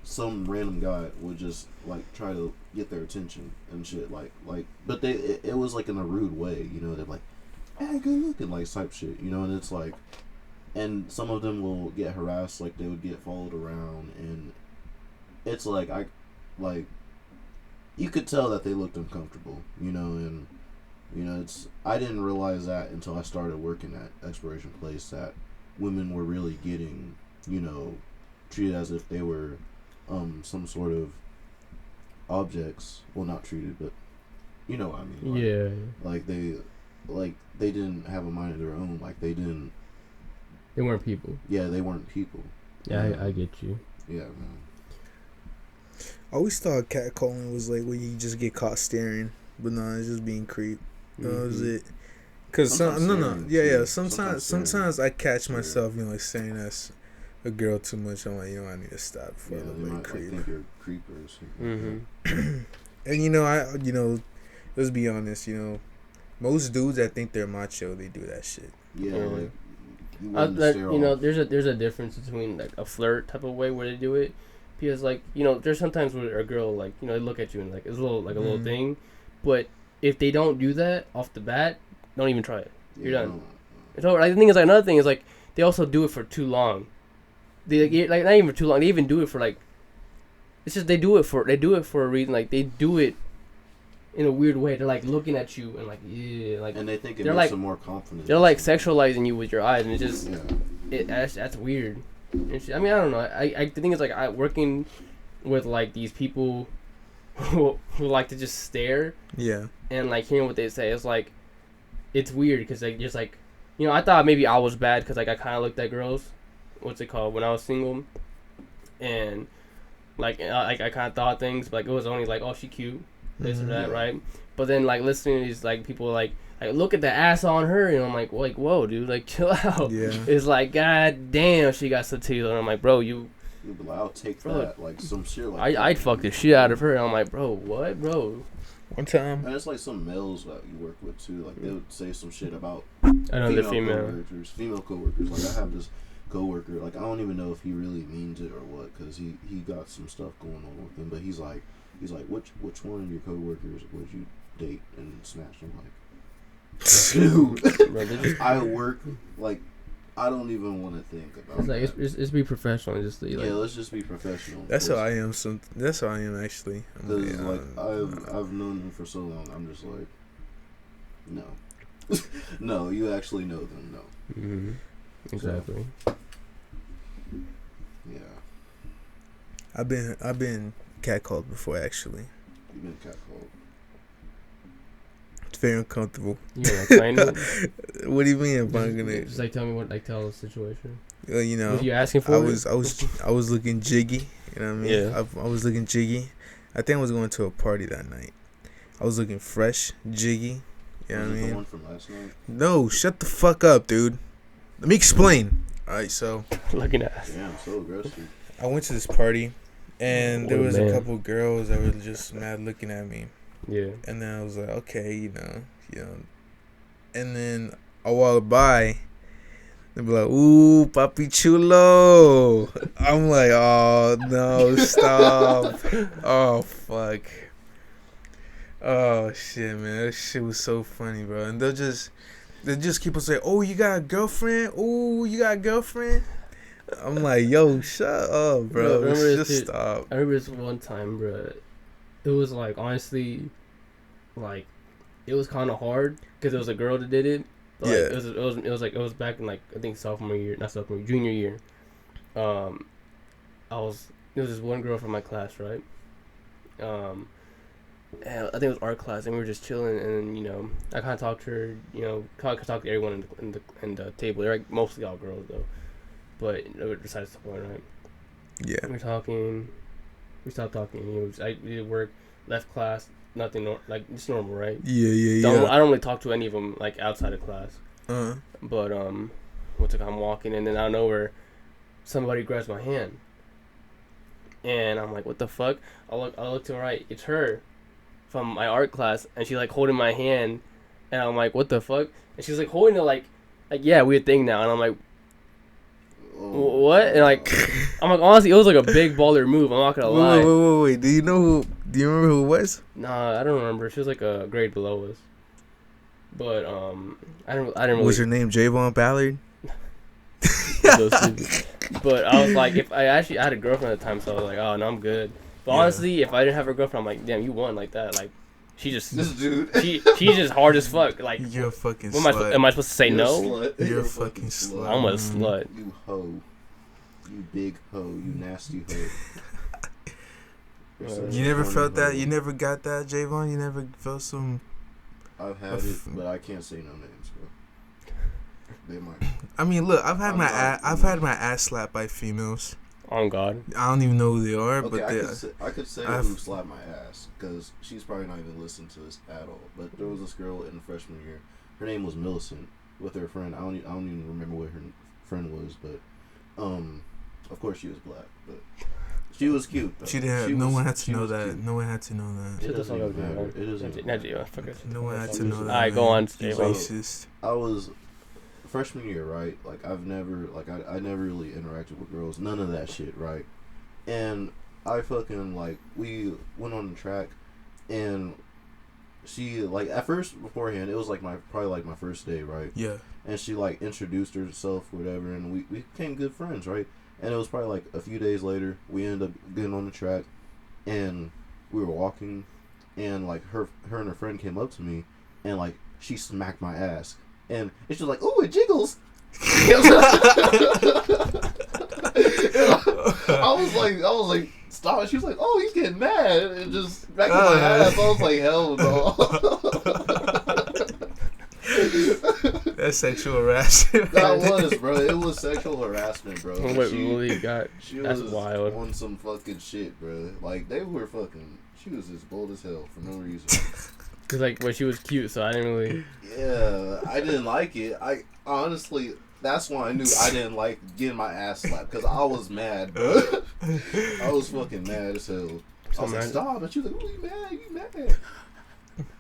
some random guy would just like try to get their attention and shit. But it was like in a rude way, They're like, "Hey, good looking," like type shit, And it's like, and some of them will get harassed, like they would get followed around, and it's like you could tell that they looked uncomfortable, and I didn't realize that until I started working at Exploration Place, that women were really getting, treated as if they were some sort of objects. Well, not treated, but you know what I mean. They didn't have a mind of their own. They weren't people. Yeah, they weren't people. Yeah, I get you. Yeah, man. I always thought catcalling was like when you just get caught staring, but no, it's just being creep. Is it? Cause sometimes I catch myself, staring at a girl too much. I'm like, I need to stop before I look like creep. Think you're a creeper or something. And let's be honest, most dudes that think they're macho, they do that shit. Yeah. There's a difference between like a flirt type of way where they do it, because there's sometimes where a girl they look at you and it's a little thing, but if they don't do that off the bat, don't even try it. You're done. So the thing is, another thing is they also do it for too long. They not even for too long. They even do it for it's just they do it for a reason. They do it in a weird way. They're looking at you and and they think it makes them more confident. They're sexualizing you with your eyes, and it's just that's weird. I mean, I don't know. I the thing is I working with these people who like to just stare. Yeah. And hearing what they say, it's weird because just I thought maybe I was bad because I kind of looked at girls, what's it called, when I was single, and I kind of thought things, but it was only oh, she cute, this or that, right? But then listening to these people look at the ass on her, and I'm like whoa, dude, chill out. Yeah. It's god damn, she got some teeth, and I'm like, bro, you. I'll take that, some shit I'd fuck the shit out of her, and I'm like, bro, what, bro? One time. And it's some males that you work with too. They would say some shit about another female coworkers. I have this coworker. I don't even know if he really means it or what, because he got some stuff going on with him. But he's like, which one of your coworkers would you date and smash? I'm like, dude, I work I don't even want to think about it. It's be professional. Let's just be professional. That's how I am. That's how I am actually. Because I've known them for so long. I'm just no, no. You actually know them, no. Mm-hmm. Exactly. So, yeah. I've been catcalled before actually. You've been catcalled. It's very uncomfortable. You gonna explain it? What do you mean if I'm gonna just tell me what tell the situation? What you asking for? I was looking jiggy. You know what I mean? Yeah. I was looking jiggy. I think I was going to a party that night. I was looking fresh, jiggy. You know what I mean? The one from last night? No, shut the fuck up, dude. Let me explain. All right, so looking at. Damn, so aggressive. I went to this party, and there was a couple girls that were just mad looking at me. Yeah. And then I was like, okay, and then a while by, they'd be like, ooh, papi chulo. I'm like, oh no, stop. Oh fuck. Oh shit, man, that shit was so funny, bro. And they just keep on saying, oh, you got a girlfriend? Oh, you got a girlfriend? I'm like, yo, shut up, bro. Just stop. I remember this one time, bro. It was honestly, it was kind of hard because it was a girl that did it. But, it was back in I think junior year. There was this one girl from my class, right? And I think it was art class, and we were just chilling, and I kind of talked to her, talked to everyone in the table. They're mostly all girls though, but besides the point, right? Yeah. We were talking. We stopped talking. We did work, left class. nothing like it's normal, right? Yeah. I don't really talk to any of them like outside of class. But what's it? I'm walking and then out of nowhere, somebody grabs my hand, and I'm like, what the fuck? I look to the right. It's her, from my art class, and she's like holding my hand, and I'm like, what the fuck? And she's like holding it like yeah, weird thing now, and I'm like, what? And like, I'm like, honestly, it was like a big baller move. I'm not gonna lie. Wait. Do you remember who it was? Nah, I don't remember. She was like a grade below us. But I didn't really. Was her name Javon Ballard? But I was like, if I had a girlfriend at the time, so I was like, oh no, I'm good. But honestly, if I didn't have a girlfriend, I'm like, damn, you won like that. Like, she just this dude. She's just hard as fuck. Like, you're a fucking what slut. Am I supposed to say no? You're a fucking slut. I'm a slut. You hoe. You big hoe. You nasty hoe. You never felt that? You never got that, Javon? You never felt some... I've had it, but I can't say no names, bro. They might. I mean, look, I've had my ass slapped by females. On God. I don't even know who they are, okay, but I could say who slapped my ass, because she's probably not even listening to this at all. But there was this girl in freshman year. Her name was Millicent, with her friend. I don't even remember what her friend was, but of course she was black, but she was cute. Though. She didn't. No one had to know that. No one had to know that. It doesn't matter. It doesn't matter. No one had to know that. Alright, go on. Racist. I was freshman year, right? Like I never really interacted with girls. None of that shit, right? And I fucking like we went on the track, and she like at first beforehand it was like probably my first day, right? Yeah. And she like introduced herself, whatever, and we became good friends, right? And it was probably like a few days later, we ended up getting on the track, and we were walking, and like her and her friend came up to me, and like she smacked my ass, and she was like, "Ooh, it jiggles." I was like, stop! She was like, "Oh, he's getting mad," and just smacked my ass. I was like, "Hell no." That's sexual harassment. That was, bro. It was sexual harassment, bro. She that's was wild. On some fucking shit, bro. Like they were fucking. She was just bold as hell for no reason. Cause like, she was cute, so I didn't really. Yeah, I didn't like it. I honestly, that's why I knew I didn't like getting my ass slapped, because I was mad, bro. I was fucking mad as hell. I was like, stop! And she was like, "Oh, you mad? You mad?"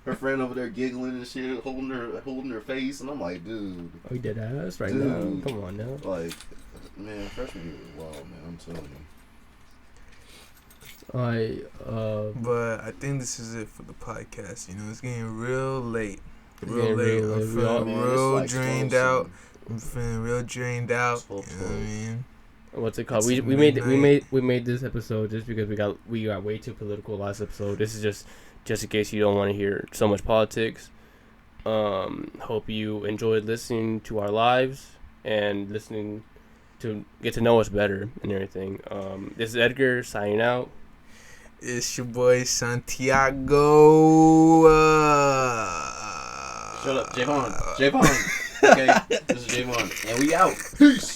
Her friend over there giggling and shit, holding her face, and I'm like, dude. Oh, you dead ass right now? Come on now. Like, man, freshman year was wild, man. I'm telling you. But I think this is it for the podcast. You know, it's getting real late. Real late. I'm feeling real drained out. I'm feeling real drained out. You know what I mean? What's it called? We made this episode just because we got way too political last episode. This is just in case you don't want to hear so much politics. Hope you enjoyed listening to our lives and listening to get to know us better and everything. This is Edgar signing out. It's your boy Santiago. Shut up, Javon. Okay, this is Javon, and we out. Peace.